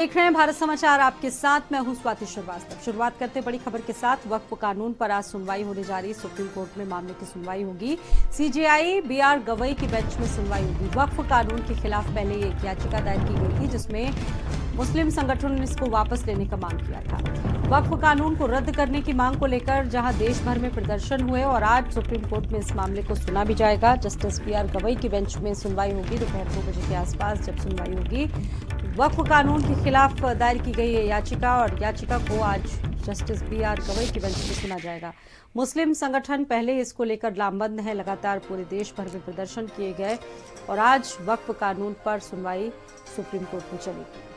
देख रहे हैं भारत समाचार, आपके साथ मैं हूं स्वाति श्रीवास्तव। शुरुआत करते बड़ी खबर के साथ। वक्फ कानून पर आज सुनवाई होने जा रही। सुप्रीम कोर्ट में मामले की सुनवाई होगी। सीजेआई बीआर गवई की बेंच में सुनवाई होगी। वक्फ कानून के खिलाफ पहले एक याचिका दायर की गई थी जिसमें मुस्लिम संगठनों ने इसको वापस लेने का मांग किया था। वक्फ कानून को रद्द करने की मांग को लेकर जहां देश भर में प्रदर्शन हुए और आज सुप्रीम कोर्ट में इस मामले को सुना भी जाएगा। जस्टिस बीआर गवई की बेंच में सुनवाई होगी दोपहर 2 बजे के आसपास। जब सुनवाई होगी, वक्फ कानून के खिलाफ दायर की गई है याचिका और याचिका को आज जस्टिस बीआर गवई की बेंच में सुना जाएगा। मुस्लिम संगठन पहले इसको लेकर लामबंद है। लगातार पूरे देश भर में प्रदर्शन किए गए और आज वक्फ कानून पर सुनवाई सुप्रीम कोर्ट में चलेगी।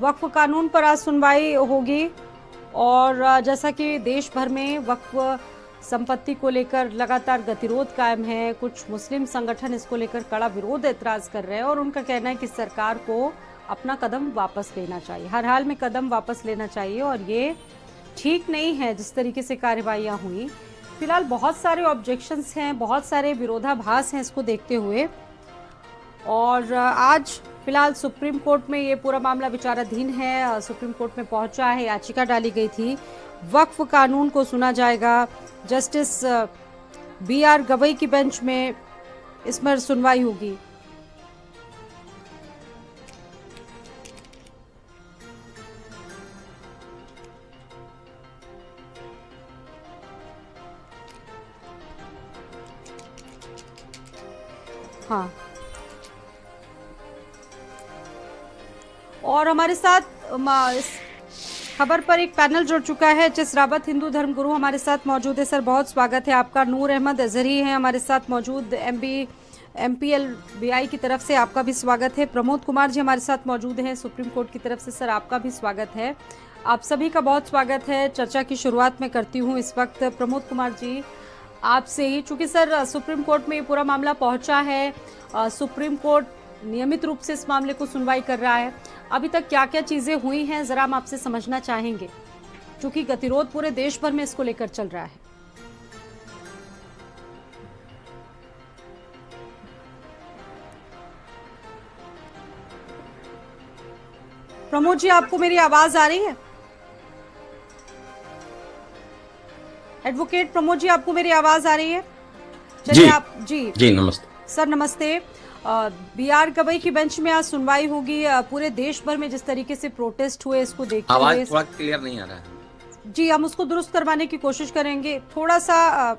वक्फ कानून पर आज सुनवाई होगी और जैसा कि देश भर में वक्फ संपत्ति को लेकर लगातार गतिरोध कायम है। कुछ मुस्लिम संगठन इसको लेकर कड़ा विरोध ऐतराज कर रहे हैं और उनका कहना है कि सरकार को अपना कदम वापस लेना चाहिए, हर हाल में कदम वापस लेना चाहिए और ये ठीक नहीं है जिस तरीके से कार्यवाहियां हुई। फिलहाल बहुत सारे ऑब्जेक्शंस हैं, बहुत सारे विरोधाभास हैं इसको देखते हुए और आज फिलहाल सुप्रीम कोर्ट में ये पूरा मामला विचाराधीन है। सुप्रीम कोर्ट में पहुंचा है, याचिका डाली गई थी। वक्फ कानून को सुना जाएगा। जस्टिस बीआर गवई की बेंच में इसमें सुनवाई होगी। हाँ, और हमारे साथ इस खबर पर एक पैनल जुड़ चुका है। एच.एस. रावत हिंदू धर्म गुरु हमारे साथ मौजूद है। सर, बहुत स्वागत है आपका। नूर अहमद अजहरी हैं हमारे साथ मौजूद, MPLBI की तरफ से आपका भी स्वागत है। प्रमोद कुमार जी हमारे साथ मौजूद हैं सुप्रीम कोर्ट की तरफ से। सर, आपका भी स्वागत है। आप सभी का बहुत स्वागत है। चर्चा की शुरुआत में करती हूँ इस वक्त प्रमोद कुमार जी आपसे ही, चूंकि सर सुप्रीम कोर्ट में ये पूरा मामला पहुंचा है। सुप्रीम कोर्ट नियमित रूप से इस मामले को सुनवाई कर रहा है। अभी तक क्या क्या चीजें हुई हैं जरा हम आपसे समझना चाहेंगे, क्योंकि गतिरोध पूरे देश भर में इसको लेकर चल रहा है। प्रमोद जी, आपको मेरी आवाज आ रही है? एडवोकेट प्रमोद जी, आपको मेरी आवाज आ रही है? चलिए आप जी नमस्ते सर। नमस्ते। बीआर गवई की बेंच में आज सुनवाई होगी। पूरे देश भर में जिस तरीके से प्रोटेस्ट हुए इसको देखते हुए आवाज थोड़ा क्लियर नहीं आ रहा है। जी, हम उसको दुरुस्त करवाने की कोशिश करेंगे। थोड़ा सा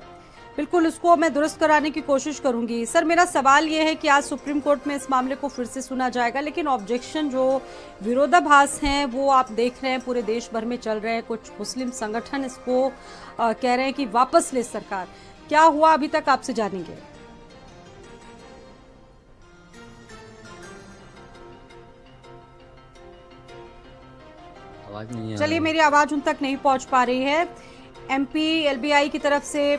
बिल्कुल उसको मैं दुरुस्त कराने की कोशिश करूंगी। सर, मेरा सवाल ये है कि आज सुप्रीम कोर्ट में इस मामले को फिर से सुना जाएगा, लेकिन ऑब्जेक्शन जो विरोधाभास हैं वो आप देख रहे हैं पूरे देश भर में चल रहे हैं। कुछ मुस्लिम संगठन इसको कह रहे हैं कि वापस ले सरकार। क्या हुआ अभी तक, आपसे जानेंगे। चलिए, मेरी आवाज उन तक नहीं पहुंच पा रही है। MPLBI की तरफ से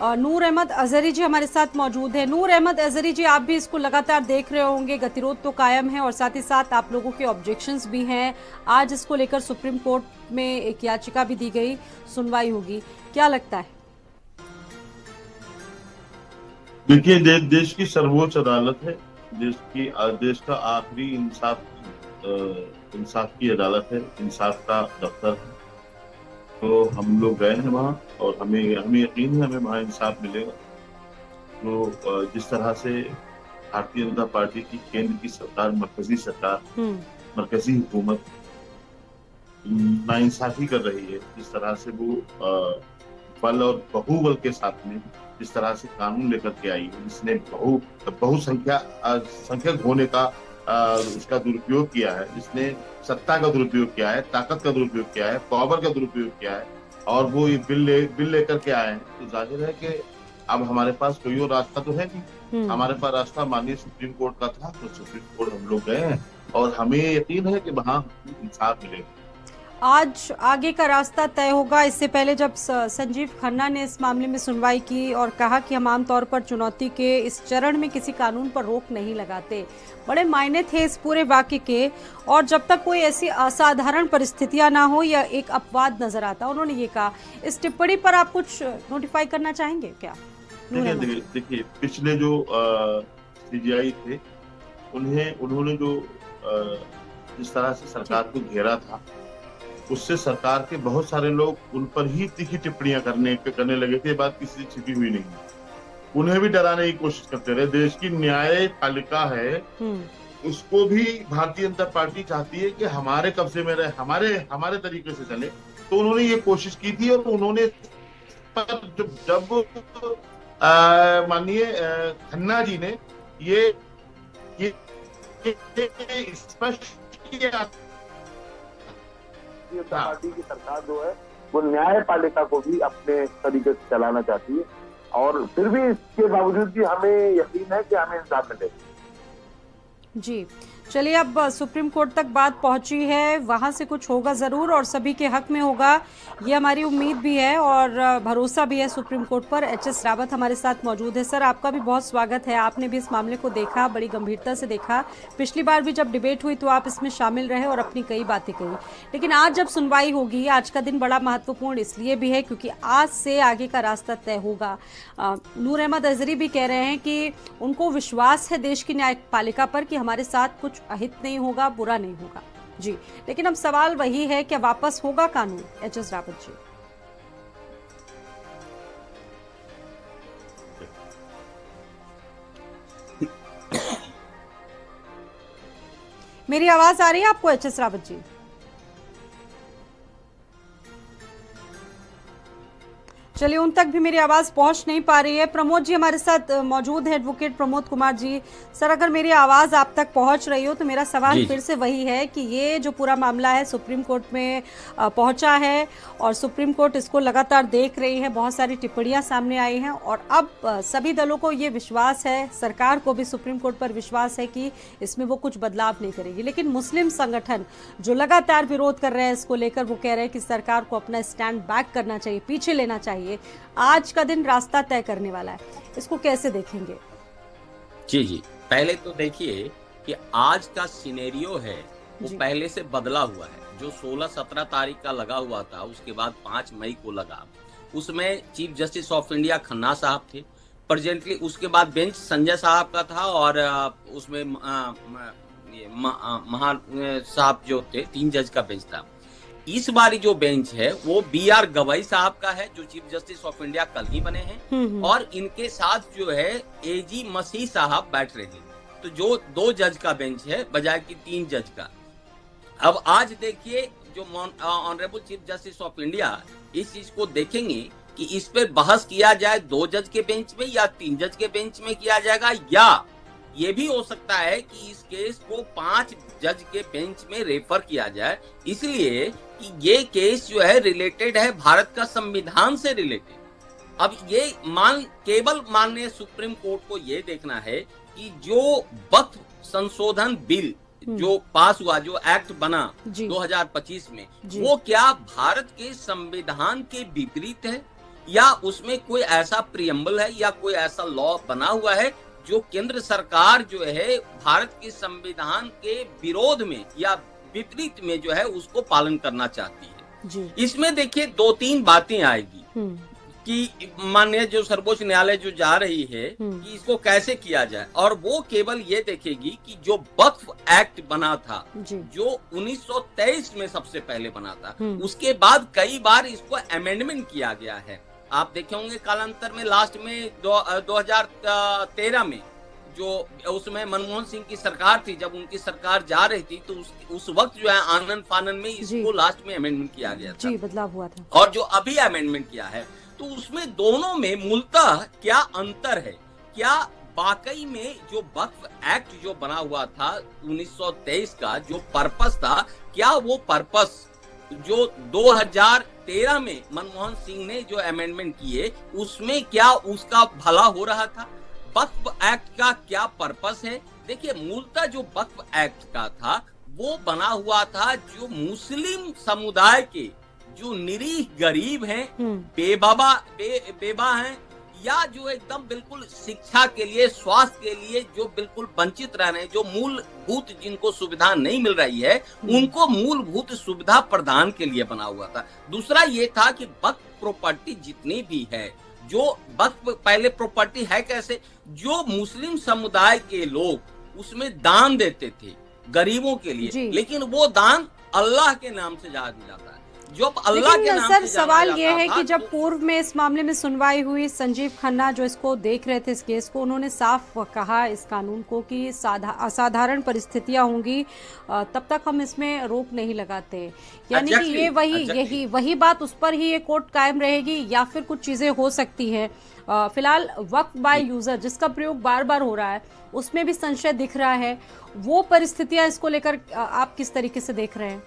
नूर अहमद अजहरी जी हमारे साथ मौजूद है। नूर अहमद अजहरी जी, आप भी इसको लगातार देख रहे होंगे, गतिरोध तो कायम है और साथ ही साथ आप लोगों के ऑब्जेक्शंस भी हैं। आज इसको लेकर सुप्रीम कोर्ट में एक याचिका भी दी गई, सुनवाई होगी। क्या लगता है? देखिए, देश की सर्वोच्च अदालत है, देश का आखिरी इंसाफ की अदालत है, इंसाफ का दफ्तर है। तो हम लोग गए हैं वहाँ और हमें यकीन है हमें वहाँ इंसाफ मिलेगा। तो जिस तरह से भारतीय जनता पार्टी की केंद्र की सरकार, मरकजी सरकार, मरकजी हुकूमत नाइंसाफी कर रही है, जिस तरह से वो बल और बहुबल के साथ में जिस तरह से कानून लेकर के आई है, जिसने बहुसंख्यक होने का उसका दुरुपयोग किया है, जिसने सत्ता का दुरुपयोग किया है, ताकत का दुरुपयोग किया है, पावर का दुरुपयोग किया है और वो ये बिल लेकर के आए हैं। तो जाहिर है कि अब हमारे पास कोई और रास्ता तो है नहीं। हमारे पास रास्ता माननीय सुप्रीम कोर्ट का था, तो सुप्रीम कोर्ट हम लोग गए हैं और हमें यकीन है कि वहाँ इंसाफ मिलेगा। आज आगे का रास्ता तय होगा। इससे पहले जब संजीव खन्ना ने इस मामले में सुनवाई की और कहा कि हम आमतौर पर चुनौती के इस चरण में किसी कानून पर रोक नहीं लगाते, बड़े मायने थे इस पूरे वाक्य के, और जब तक कोई ऐसी असाधारण परिस्थितियां ना हो या एक अपवाद नजर आता, उन्होंने ये कहा। इस टिप्पणी पर आप कुछ नोटिफाई करना चाहेंगे क्या? देखिए, पिछले जो सीजीआई थे, उन्होंने जो जिस तरह से सरकार को घेरा था, उससे सरकार के बहुत सारे लोग उन पर ही तीखी टिप्पणियां करने लगे थे। ये बात किसी से छिपी हुई नहीं है। उन्हें भी डराने की कोशिश करते रहे। देश की न्यायपालिका है, उसको भी भारतीय जनता पार्टी चाहती है कि हमारे कब्जे में रहे, हमारे तरीके से चले। तो उन्होंने ये कोशिश की थी, और उन्होंने जब माननीय खन्ना जी ने ये स्पष्ट किया, पार्टी की सरकार जो है वो न्यायपालिका को भी अपने तरीके से चलाना चाहती है, और फिर भी इसके बावजूद भी हमें यकीन है कि हमें इंसाफ मिलेगा। जी, चलिए, अब सुप्रीम कोर्ट तक बात पहुंची है, वहां से कुछ होगा जरूर और सभी के हक में होगा, ये हमारी उम्मीद भी है और भरोसा भी है सुप्रीम कोर्ट पर। एच.एस. रावत हमारे साथ मौजूद है। सर, आपका भी बहुत स्वागत है। आपने भी इस मामले को देखा, बड़ी गंभीरता से देखा। पिछली बार भी जब डिबेट हुई तो आप इसमें शामिल रहे और अपनी कई बातें कही, लेकिन आज जब सुनवाई होगी, आज का दिन बड़ा महत्वपूर्ण इसलिए भी है क्योंकि आज से आगे का रास्ता तय होगा। नूर अहमद अजहरी भी कह रहे हैं कि उनको विश्वास है देश की न्यायपालिका पर कि हमारे साथ कुछ अहित नहीं होगा, बुरा नहीं होगा। जी, लेकिन अब सवाल वही है कि वापस होगा कानून? एच.एस. रावत जी, मेरी आवाज आ रही है आपको एच.एस. रावत जी? चलिए, उन तक भी मेरी आवाज पहुंच नहीं पा रही है। प्रमोद जी हमारे साथ मौजूद है, एडवोकेट प्रमोद कुमार जी। सर, अगर मेरी आवाज आप तक पहुंच रही हो तो मेरा सवाल फिर से वही है कि ये जो पूरा मामला है सुप्रीम कोर्ट में पहुंचा है और सुप्रीम कोर्ट इसको लगातार देख रही है, बहुत सारी टिप्पणियां सामने आई हैं और अब सभी दलों को ये विश्वास है, सरकार को भी सुप्रीम कोर्ट पर विश्वास है कि इसमें वो कुछ बदलाव नहीं करेगी। लेकिन मुस्लिम संगठन जो लगातार विरोध कर रहे हैं इसको लेकर, वो कह रहे हैं कि सरकार को अपना स्टैंड बैक करना चाहिए, पीछे लेना चाहिए। आज का दिन रास्ता तय करने वाला है, इसको कैसे देखेंगे? जी, पहले तो देखिए कि आज का सिनेरियो है वो पहले से बदला हुआ है। जो 16-17 तारीख का लगा हुआ था, उसके बाद 5 मई को लगा, उसमें chief justice of India Khanna साहब थे प्रेजेंटली। उसके बाद बेंच संजय साहब का था और उसमें महान साहब जो थे, 3 जज का बेंच था। इस बारी जो बेंच है वो बी.आर. गवई साहब का है, जो चीफ जस्टिस ऑफ इंडिया कल ही बने हैं, और इनके साथ जो है ए.जी. मसीह साहब बैठ रहे हैं। तो जो 2 जज का बेंच है बजाय कि 3 जज का। अब आज देखिए, जो honourable chief justice of India इस चीज को देखेंगे कि इस पर बहस किया जाए 2 जज के बेंच में या 3 जज के बेंच में किया जाएगा, या ये भी हो सकता है कि इस केस को 5 जज के बेंच में रेफर किया जाए, इसलिए कि ये केस जो है रिलेटेड है भारत का संविधान से रिलेटेड। अब ये केवल माननीय सुप्रीम कोर्ट को ये देखना है कि जो वक्फ संशोधन बिल जो पास हुआ, जो एक्ट बना 2025 में, वो क्या भारत के संविधान के विपरीत है, या उसमें कोई ऐसा प्रियम्बल है या कोई ऐसा लॉ बना हुआ है जो केंद्र सरकार जो है भारत के संविधान के विरोध में या विपरीत में जो है उसको पालन करना चाहती है। इसमें देखिए 2-3 बातें आएगी कि माननीय जो सर्वोच्च न्यायालय जो जा रही है कि इसको कैसे किया जाए, और वो केवल ये देखेगी कि जो वक्फ एक्ट बना था, जो 1923 में सबसे पहले बना था, उसके बाद कई बार इसको अमेंडमेंट किया गया है। आप देखे होंगे कालांतर में, लास्ट में 2013 में जो उसमें मनमोहन सिंह की सरकार थी, जब उनकी सरकार जा रही थी तो उस वक्त जो है आनन फानन में इसको लास्ट में अमेंडमेंट किया गया था, बदलाव हुआ था। और जो अभी अमेंडमेंट किया है तो उसमें दोनों में मूलतः क्या अंतर है, क्या वाकई में जो वक्फ एक्ट जो बना हुआ था 1923 का जो पर्पस था, क्या वो पर्पस जो 2013 में मनमोहन सिंह ने जो अमेंडमेंट किए उसमें क्या उसका भला हो रहा था? वक्फ एक्ट का क्या पर्पस है? देखिए, मूलतः जो वक्फ एक्ट का था वो बना हुआ था जो मुस्लिम समुदाय के जो निरीह गरीब हैं, बेबा हैं, या जो एकदम बिल्कुल शिक्षा के लिए, स्वास्थ्य के लिए जो बिल्कुल वंचित रह रहे हैं, जो मूलभूत जिनको सुविधा नहीं मिल रही है, उनको मूलभूत सुविधा प्रदान के लिए बना हुआ था। दूसरा ये था कि वक्फ प्रॉपर्टी जितनी भी है, जो वक्फ पहले प्रॉपर्टी है कैसे, जो मुस्लिम समुदाय के लोग उसमें दान देते थे गरीबों के लिए, लेकिन वो दान अल्लाह के नाम से जा जाता है। जो अल्लाह के नाम सर से सवाल ये है कि जब पूर्व में इस मामले में सुनवाई हुई, संजीव खन्ना जो इसको देख रहे थे इस केस को, उन्होंने साफ कहा इस कानून को कि असाधारण परिस्थितियां होंगी तब तक हम इसमें रोक नहीं लगाते, यानी कि ये वही बात उस पर ही ये कोर्ट कायम रहेगी या फिर कुछ चीजें हो सकती है। फिलहाल वक्फ बाय यूजर जिसका प्रयोग बार बार हो रहा है उसमें भी संशय दिख रहा है, वो परिस्थितियां इसको लेकर आप किस तरीके से देख रहे हैं?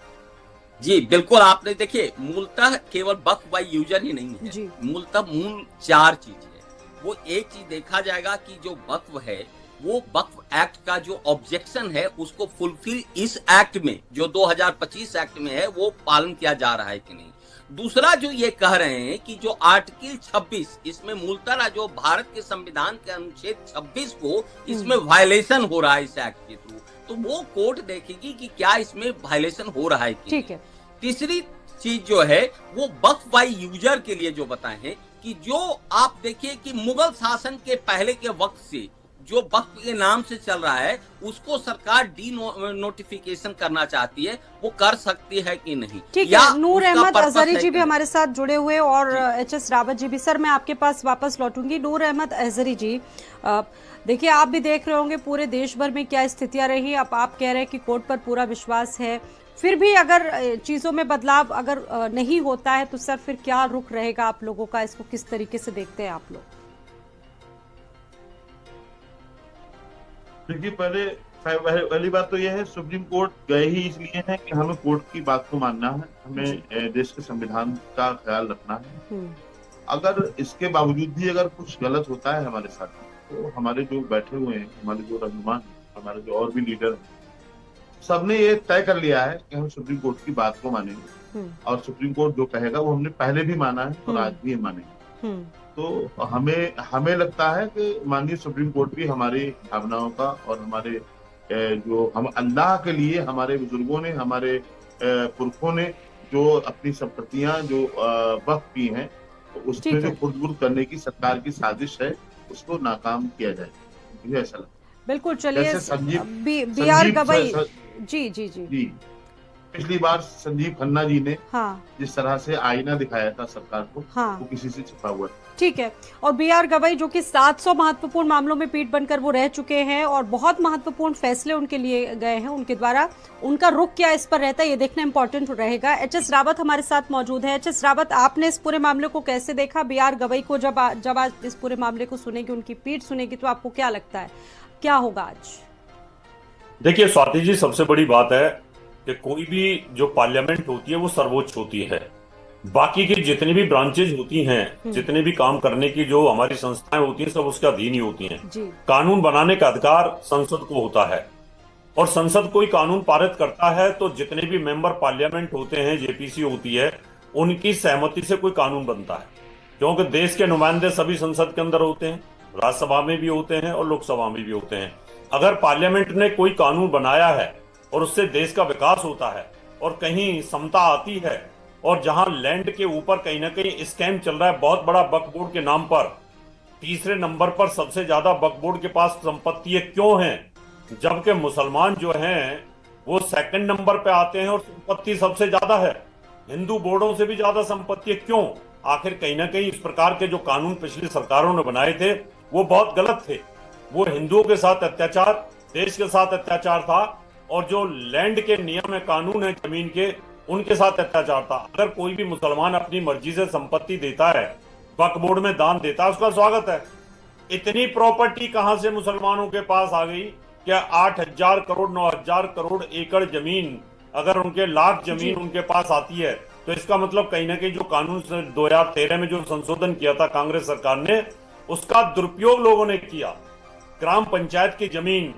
जी बिल्कुल, आपने देखिए मूलतः केवल वक्फ बाय यूजर ही नहीं है, मूलतः मूल 4 चीज है। वो एक चीज देखा जाएगा कि जो वक्फ है वो वक्फ एक्ट का जो ऑब्जेक्शन है उसको फुलफिल इस एक्ट में जो 2025 एक्ट में है वो पालन किया जा रहा है कि नहीं। दूसरा जो ये कह रहे हैं कि जो आर्टिकल 26 इसमें मूलतः जो भारत के संविधान के अनुच्छेद 26 को इसमें वायलेशन हो रहा है इस एक्ट के थ्रू, तो वो कोर्ट देखेगी कि क्या इसमें वायलेशन हो रहा है कि ठीक है। तीसरी चीज जो है वो वक्फ बाय यूजर के लिए जो बताए हैं कि जो आप देखिए कि मुगल शासन के पहले के वक्त से जो वक्फ के नाम से चल रहा है उसको सरकार नोटिफिकेशन करना चाहती है, वो कर सकती है कि नहीं। ठीक है, नूर अहमद अजहरी जी भी हमारे साथ जुड़े हुए और एचएस रावत जी भी। सर मैं आपके पास वापस लौटूंगी। नूर अहमद अजहरी जी, देखिए आप भी देख रहे होंगे पूरे देश भर में क्या स्थितियां रही। अब आप कह रहे हैं कि कोर्ट पर पूरा विश्वास है, फिर भी अगर चीजों में बदलाव अगर नहीं होता है तो सर फिर क्या रुख रहेगा आप लोगों का? इसको किस तरीके से देखते हैं आप लोग? देखिए, पहली बात तो यह है, सुप्रीम कोर्ट गए ही इसलिए हैं कि हमें कोर्ट की बात को मानना है, हमें देश के संविधान का ख्याल रखना है। अगर इसके बावजूद भी अगर कुछ गलत होता है हमारे साथ, तो हमारे जो बैठे हुए हैं, हमारे जो रहनुमा हैं, हमारे जो और भी लीडर हैं, सबने ये तय कर लिया है कि हम सुप्रीम कोर्ट की बात को मानेंगे और सुप्रीम कोर्ट जो कहेगा वो हमने पहले भी माना है और आज भी मानेंगे। तो हमें लगता है कि माननीय सुप्रीम कोर्ट भी हमारी भावनाओं का और हमारे जो हम अल्लाह के लिए हमारे बुजुर्गों ने, हमारे पुरखों ने जो अपनी संपत्तियां जो वक्फ की हैं, तो उसमें जो खुर्द-बुर्द करने की सरकार की साजिश है उसको नाकाम किया जाए, मुझे ऐसा लगता है। बिल्कुल, चलिए बी.आर. गवई जी पिछली बार संजीव खन्ना जी ने जिस तरह से आईना दिखाया था सरकार को, वो किसी से छिपा हुआ है। ठीक है, और बी.आर. गवई जो कि 700 महत्वपूर्ण मामलों में पीठ बनकर वो रह चुके हैं और बहुत महत्वपूर्ण फैसले उनके लिए गए हैं, उनके द्वारा उनका रुख क्या इस पर रहता है ये देखना इंपॉर्टेंट रहेगा। एचएस रावत हमारे साथ मौजूद है। एचएस रावत, आपने इस पूरे मामले को कैसे देखा? बी.आर. गवई को जब आज इस पूरे मामले को सुनेगी, उनकी पीठ सुनेगी, तो आपको क्या लगता है क्या होगा आज? देखिए स्वाति जी, सबसे बड़ी बात है कि कोई भी जो पार्लियामेंट होती है वो सर्वोच्च होती है। बाकी की जितनी भी ब्रांचेज होती हैं, जितने भी काम करने की जो हमारी संस्थाएं होती हैं, सब उसके अधीन ही होती हैं। कानून बनाने का अधिकार संसद को होता है और संसद कोई कानून पारित करता है तो जितने भी मेंबर पार्लियामेंट होते हैं, जेपीसी होती है, उनकी सहमति से कोई कानून बनता है, क्योंकि देश के नुमाइंदे सभी संसद के अंदर होते हैं, राज्यसभा में भी होते हैं और लोकसभा में भी होते हैं। अगर पार्लियामेंट ने कोई कानून बनाया है और उससे देश का विकास होता है और कहीं समता आती है और जहां लैंड के ऊपर कहीं ना कहीं स्कैम चल रहा है बहुत बड़ा वक्फ बोर्ड के नाम पर, तीसरे नंबर पर सबसे ज्यादा वक्फ बोर्ड के पास संपत्ति क्यों है, जबकि मुसलमान जो हैं वो सेकंड नंबर पे आते हैं और संपत्ति सबसे ज्यादा है, हिंदू बोर्डों से भी ज्यादा संपत्ति क्यों? आखिर कहीं ना कहीं इस प्रकार के जो कानून पिछली सरकारों ने बनाए थे वो बहुत गलत थे। वो हिंदुओं के साथ अत्याचार, देश के साथ अत्याचार था और जो लैंड के नियम है, कानून है जमीन के, उनके साथ अत्याचार था। अगर कोई भी मुसलमान अपनी मर्जी से संपत्ति देता है, वक्फ बोर्ड में दान देता है, उसका स्वागत है। इतनी प्रॉपर्टी कहां से मुसलमानों के पास आ गई? क्या 8,000 करोड़ 9,000 करोड़ एकड़ जमीन, अगर उनके लाख जमीन उनके पास आती है तो इसका मतलब कहीं ना कहीं जो कानून 2013 में जो संशोधन किया था कांग्रेस सरकार ने, उसका दुरुपयोग लोगों ने किया। ग्राम पंचायत की जमीन,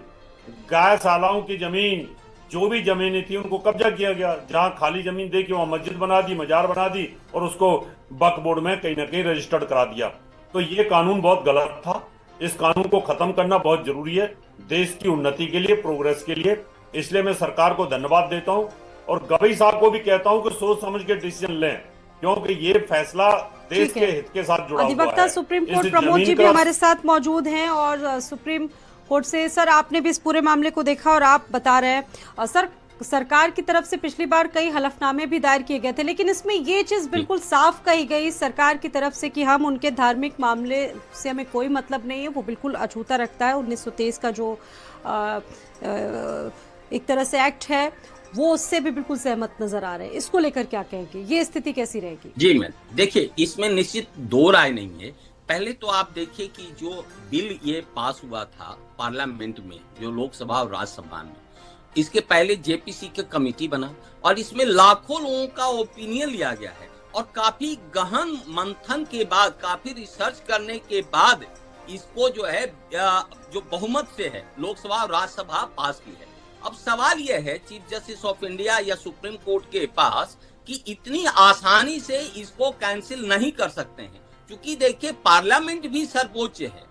गायशालाओं की जमीन, जो भी जमीनें थी उनको कब्जा किया गया। जहां खाली जमीन देखी वहां मस्जिद बना दी, मजार बना दी और उसको वक्फ बोर्ड में कहीं ना कहीं रजिस्टर्ड करा दिया। तो ये कानून बहुत गलत था। इस कानून को खत्म करना बहुत जरूरी है देश की उन्नति के लिए, प्रोग्रेस के लिए। इसलिए मैं सरकार को धन्यवाद देता हूं और गवई साहब को भी कहता हूं कि सोच समझ के डिसीजन लें, क्योंकि ये फैसला देश के हित के साथ जुड़ा हुआ अधिवक्ता है। सुप्रीम कोर्ट प्रमोद जी भी हमारे साथ मौजूद हैं और सुप्रीम कोर्ट से सर आपने भी इस पूरे मामले को देखा और आप बता रहे हैं सर, सरकार की तरफ से पिछली बार कई हलफनामे भी दायर किए गए थे, लेकिन इसमें ये चीज बिल्कुल साफ कही गई सरकार की तरफ से कि हम उनके धार्मिक मामले से हमें कोई मतलब नहीं है, वो बिल्कुल अछूता रखता है। 1923 का जो एक तरह से एक्ट है वो उससे भी बिल्कुल सहमत नजर आ रहे हैं। इसको लेकर क्या कहेंगे, ये स्थिति कैसी रहेगी? जी मैम, देखिए इसमें निश्चित दो राय नहीं है। पहले तो आप देखिए कि जो बिल ये पास हुआ था पार्लियामेंट में, जो लोकसभा और राज्यसभा में, इसके पहले जेपीसी का कमेटी बना और इसमें लाखों लोगों का ओपिनियन लिया गया है और काफी गहन मंथन के बाद, काफी रिसर्च करने के बाद इसको जो है जो बहुमत से है लोकसभा और राज्यसभा पास की है। अब सवाल यह है चीफ जस्टिस ऑफ इंडिया या सुप्रीम कोर्ट के पास कि इतनी आसानी से इसको कैंसिल नहीं कर सकते हैं, क्योंकि देखिए पार्लियामेंट भी सर्वोच्च है।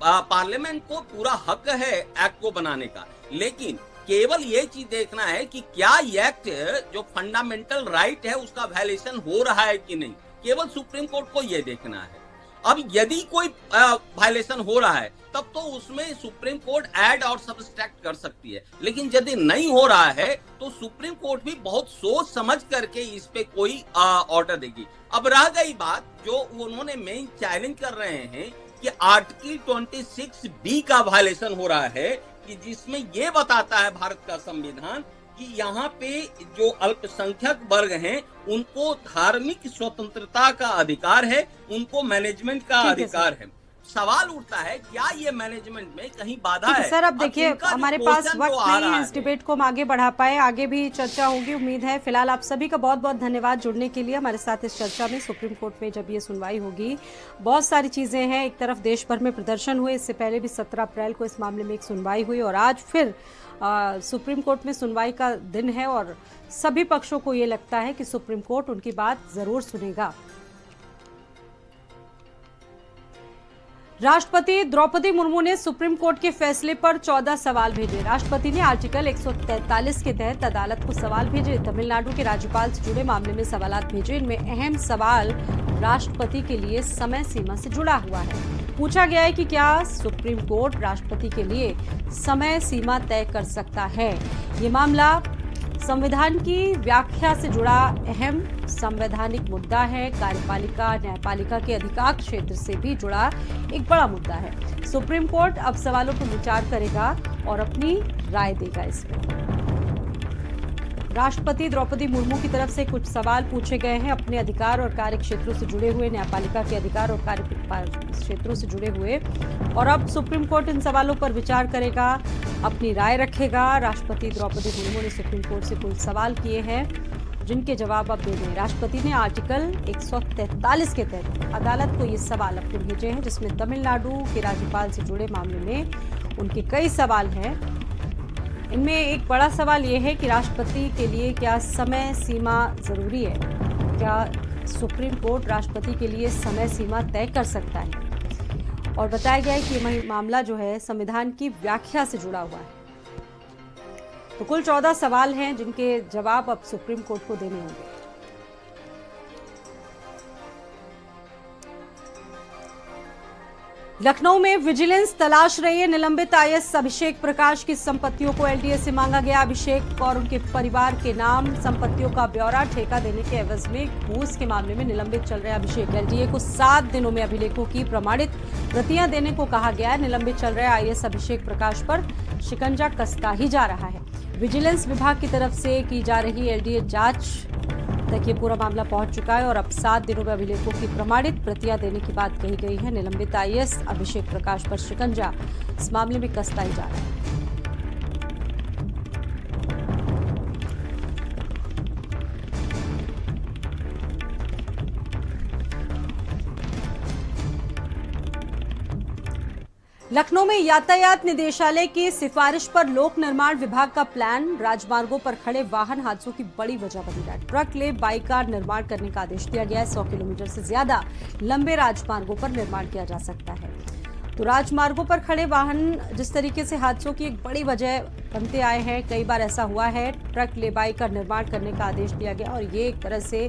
पार्लियामेंट को पूरा हक है एक्ट को बनाने का, लेकिन केवल ये चीज देखना है कि क्या ये एक्ट जो फंडामेंटल राइट है उसका वायलेशन हो रहा है कि नहीं, केवल सुप्रीम कोर्ट को ये देखना है। अब यदि कोई वायलेशन हो रहा है तब तो उसमें सुप्रीम कोर्ट ऐड और सब्सट्रैक्ट कर सकती है, लेकिन यदि नहीं हो रहा है तो सुप्रीम कोर्ट भी बहुत सोच समझ करके इस पे कोई ऑर्डर देगी। अब रह गई बात जो उन्होंने मेन चैलेंज कर रहे हैं कि आर्टिकल 26B का वायलेशन हो रहा है, कि जिसमें ये बताता है भारत का संविधान कि यहाँ पे जो अल्पसंख्यक वर्ग हैं उनको धार्मिक स्वतंत्रता का अधिकार है, उनको मैनेजमेंट का अधिकार है। सवाल उठता है क्या ये मैनेजमेंट में कहीं बाधा है? सर अब देखिए हमारे पास वक्त नहीं है इस डिबेट को हम आगे बढ़ा पाए, आगे भी चर्चा होगी उम्मीद है। फिलहाल आप सभी का बहुत बहुत धन्यवाद जुड़ने के लिए हमारे साथ इस चर्चा में। सुप्रीम कोर्ट में जब ये सुनवाई होगी बहुत सारी चीजें हैं, एक तरफ देश भर में प्रदर्शन हुए, इससे पहले भी 17 अप्रैल को इस मामले में एक सुनवाई हुई और आज फिर सुप्रीम कोर्ट में सुनवाई का दिन है और सभी पक्षों को ये लगता है कि सुप्रीम कोर्ट उनकी बात जरूर सुनेगा। राष्ट्रपति द्रौपदी मुर्मू ने सुप्रीम कोर्ट के फैसले पर 14 सवाल भेजे। राष्ट्रपति ने आर्टिकल 143 के तहत अदालत को सवाल भेजे। तमिलनाडु के राज्यपाल से जुड़े मामले में सवाल भेजे। इनमें अहम सवाल राष्ट्रपति के लिए समय सीमा से जुड़ा हुआ है। पूछा गया है कि क्या सुप्रीम कोर्ट राष्ट्रपति के लिए समय सीमा तय कर सकता है। ये मामला संविधान की व्याख्या से जुड़ा अहम संवैधानिक मुद्दा है। कार्यपालिका न्यायपालिका के अधिकार क्षेत्र से भी जुड़ा एक बड़ा मुद्दा है। सुप्रीम कोर्ट अब सवालों पर विचार करेगा और अपनी राय देगा इसमें। राष्ट्रपति द्रौपदी मुर्मू की तरफ से कुछ सवाल पूछे गए हैं अपने अधिकार और कार्य क्षेत्रों से जुड़े हुए, न्यायपालिका के अधिकार और कार्य क्षेत्रों से जुड़े हुए, और अब सुप्रीम कोर्ट इन सवालों पर विचार करेगा, अपनी राय रखेगा। राष्ट्रपति द्रौपदी मुर्मू ने सुप्रीम कोर्ट से कुछ सवाल किए हैं जिनके जवाब अब देने। राष्ट्रपति ने आर्टिकल 143 के तहत अदालत को ये सवाल अपने भेजे हैं, जिसमें तमिलनाडु के राज्यपाल से जुड़े मामले में उनके कई सवाल हैं। इनमें एक बड़ा सवाल यह है कि राष्ट्रपति के लिए क्या समय सीमा जरूरी है, क्या सुप्रीम कोर्ट राष्ट्रपति के लिए समय सीमा तय कर सकता है। और बताया गया है कि यह मामला जो है संविधान की व्याख्या से जुड़ा हुआ है। तो कुल 14 सवाल हैं जिनके जवाब अब सुप्रीम कोर्ट को देने होंगे। लखनऊ में विजिलेंस तलाश रही है निलंबित आईएएस अभिषेक प्रकाश की संपत्तियों को। एलडीए से मांगा गया अभिषेक और उनके परिवार के नाम, संपत्तियों का ब्यौरा, ठेका देने के एवज में घूस के मामले में निलंबित चल रहे अभिषेक। एलडीए को 7 दिनों में अभिलेखों की प्रमाणित प्रतियां देने को कहा गया है। निलंबित चल रहे आईएएस अभिषेक प्रकाश पर शिकंजा कसता ही जा रहा है। विजिलेंस विभाग की तरफ से की जा रही एलडीए जांच तक ये पूरा मामला पहुंच चुका है और अब 7 दिनों में अभिलेखों की प्रमाणित प्रतियां देने की बात कही गई है। निलंबित आईएएस अभिषेक प्रकाश पर शिकंजा इस मामले में कसता ही जा रहा है। लखनऊ में यातायात निदेशालय की सिफारिश पर लोक निर्माण विभाग का प्लान राजमार्गों पर खड़े वाहन हादसों की बड़ी वजह बनी रहा है। ट्रक ले बाई कार निर्माण करने का आदेश दिया गया है। 100 किलोमीटर से ज्यादा लंबे राजमार्गों पर निर्माण किया जा सकता है। तो राजमार्गों पर खड़े वाहन जिस तरीके से हादसों की एक बड़ी वजह बनते आए हैं, कई बार ऐसा हुआ है। ट्रक ले बाई का निर्माण करने का आदेश दिया गया और ये एक तरह से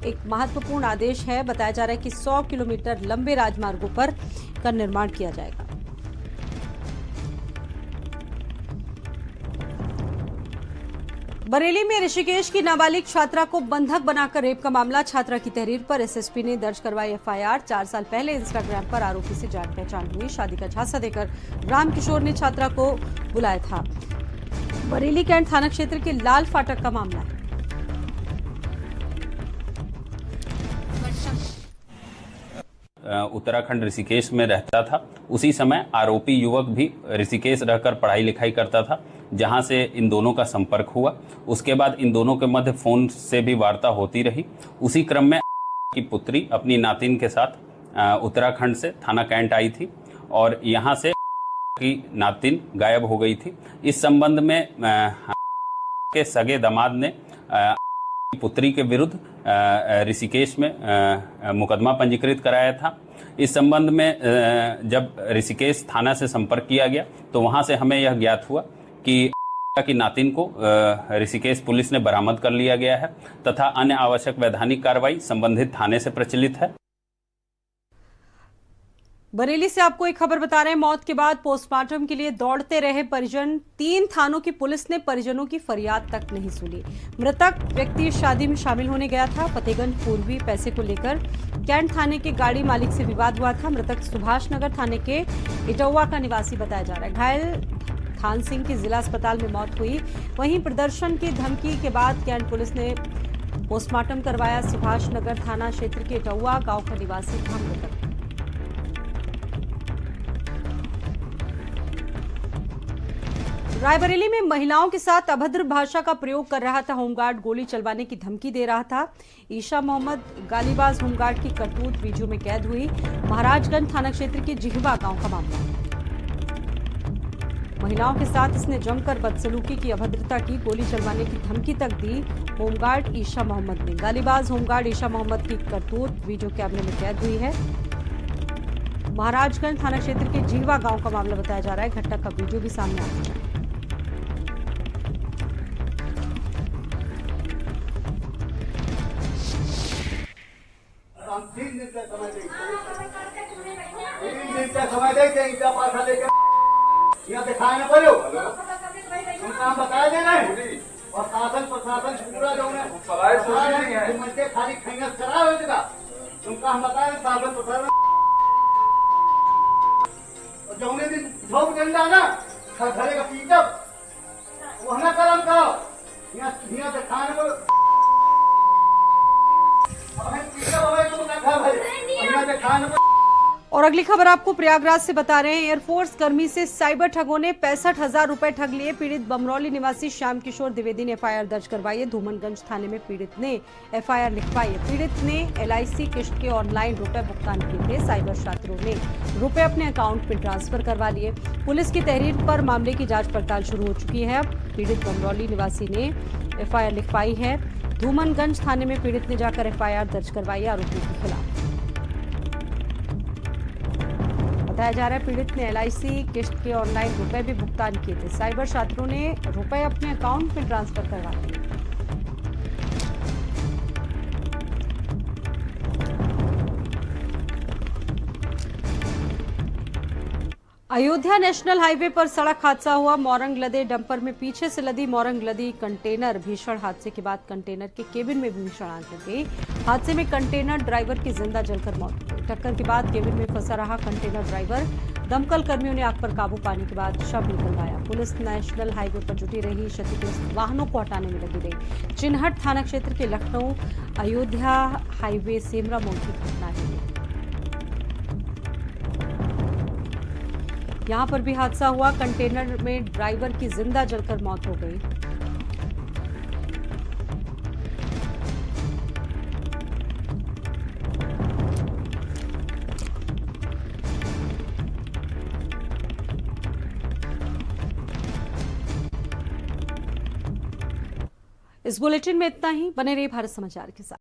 एक महत्वपूर्ण आदेश है। बताया जा रहा है कि 100 किलोमीटर लंबे राजमार्गों पर का निर्माण किया जाएगा। बरेली में ऋषिकेश की नाबालिग छात्रा को बंधक बनाकर रेप का मामला। छात्रा की तहरीर पर एसएसपी ने दर्ज करवाई एफआईआर। 4 साल पहले इंस्टाग्राम पर आरोपी से जान पहचान हुई। शादी का झांसा देकर रामकिशोर ने छात्रा को बुलाया था। बरेली कैंट थाना क्षेत्र के लाल फाटक का मामला है। उत्तराखंड ऋषिकेश में रहता था। उसी समय आरोपी युवक भी ऋषिकेश रहकर पढ़ाई लिखाई करता था, जहां से इन दोनों का संपर्क हुआ। उसके बाद इन दोनों के मध्य फोन से भी वार्ता होती रही। उसी क्रम में की पुत्री अपनी नातिन के साथ उत्तराखंड से थाना कैंट आई थी और यहां से की नातिन गायब हो गई थी। इस संबंध में के सगे दामाद ने पुत्री के विरुद्ध ऋषिकेश में मुकदमा पंजीकृत कराया था। इस संबंध में जब ऋषिकेश थाना से संपर्क किया गया तो वहां से हमें यह ज्ञात हुआ कि नातिन को ऋषिकेश पुलिस ने बरामद कर लिया गया है तथा अन्य आवश्यक वैधानिक कार्रवाई संबंधित थाने से प्रचलित है। बरेली से आपको एक खबर बता रहे हैं। मौत के बाद पोस्टमार्टम के लिए दौड़ते रहे परिजन। 3 थानों की पुलिस ने परिजनों की फरियाद तक नहीं सुनी। मृतक व्यक्ति शादी में शामिल होने गया था। फतेहगंज पूर्वी पैसे को लेकर कैंट थाने के गाड़ी मालिक से विवाद हुआ था। मृतक सुभाष नगर थाने के इटौवा का निवासी बताया जा रहा है। घायल थान सिंह की जिला अस्पताल में मौत हुई। वहीं प्रदर्शन की धमकी के बाद कैंट पुलिस ने पोस्टमार्टम करवाया। सुभाष नगर थाना क्षेत्र के इटौवा गांव का निवासी था मृतक। रायबरेली में महिलाओं के साथ अभद्र भाषा का प्रयोग कर रहा था होमगार्ड। गोली चलवाने की धमकी दे रहा था। ईशा मोहम्मद गालीबाज होमगार्ड की करतूत वीडियो में कैद हुई। महाराजगंज थाना क्षेत्र के जिहवा गांव का मामला है। महिलाओं के साथ इसने जमकर बदसलूकी की, अभद्रता की, गोली चलवाने की धमकी तक दी होमगार्ड ईशा मोहम्मद ने। गालीबाज होमगार्ड ईशा मोहम्मद की करतूत वीडियो कैमरे में कैद हुई है। महाराजगंज थाना क्षेत्र के जिहवा गांव का मामला बताया जा रहा है। घटना का वीडियो भी सामने आ चुका है। यहाँ दिखाए ना पड़ो, तुम काम बताए दे रहे और शासन प्रशासन पूरा जो है खाली खंगस करा हो तुम काम बताए शासन प्रशासन जौने दिन झोंक डंडा ना घरे का पीटअप वो ना कलम करो। यहाँ दिखाए ना पड़ो और अगली खबर आपको प्रयागराज से बता रहे हैं। एयरफोर्स कर्मी से साइबर ठगों ने 65,000 रुपए ठग लिए। पीड़ित बमरौली निवासी श्याम किशोर द्विवेदी ने एफआईआर दर्ज करवाई है। धूमनगंज थाने में पीड़ित ने एफआईआर लिखवाई है। पीड़ित ने एलआईसी किस्त के ऑनलाइन रुपए भुगतान किए थे। साइबर छात्रों ने रुपए अपने अकाउंट में ट्रांसफर करवा लिए। पुलिस की तहरीर पर मामले की जाँच पड़ताल शुरू हो चुकी है। पीड़ित बमरौली निवासी ने एफआईआर लिखवाई है। धूमनगंज थाने में पीड़ित ने जाकर एफआईआर दर्ज करवाई है आरोपियों के खिलाफ। बताया जा रहा है पीड़ित ने एलआईसी किस्त के ऑनलाइन रुपए भी भुगतान किए थे। साइबर छात्रों ने रुपए अपने अकाउंट में ट्रांसफर करवा दिए। अयोध्या नेशनल हाईवे पर सड़क हादसा हुआ। मोरंग लदे डंपर में पीछे से लदी मोरंग लदी कंटेनर। भीषण हादसे के बाद कंटेनर के केबिन में भीषण आग लग गई। हादसे में कंटेनर ड्राइवर की जिंदा जलकर मौत हो गई। टक्कर के बाद केबिन में फंसा रहा कंटेनर ड्राइवर। दमकल कर्मियों ने आग पर काबू पाने के बाद शव निकलवाया। पुलिस नेशनल हाईवे पर जुटी रही। क्षतिग्रस्त वाहनों को हटाने में लगी रही। चिन्हट थाना क्षेत्र के लखनऊ अयोध्या हाईवे सेमरा मोड़ की घटना है। यहां पर भी हादसा हुआ। कंटेनर में ड्राइवर की जिंदा जलकर मौत हो गई। इस बुलेटिन में इतना ही। बने रहिए भारत समाचार के साथ।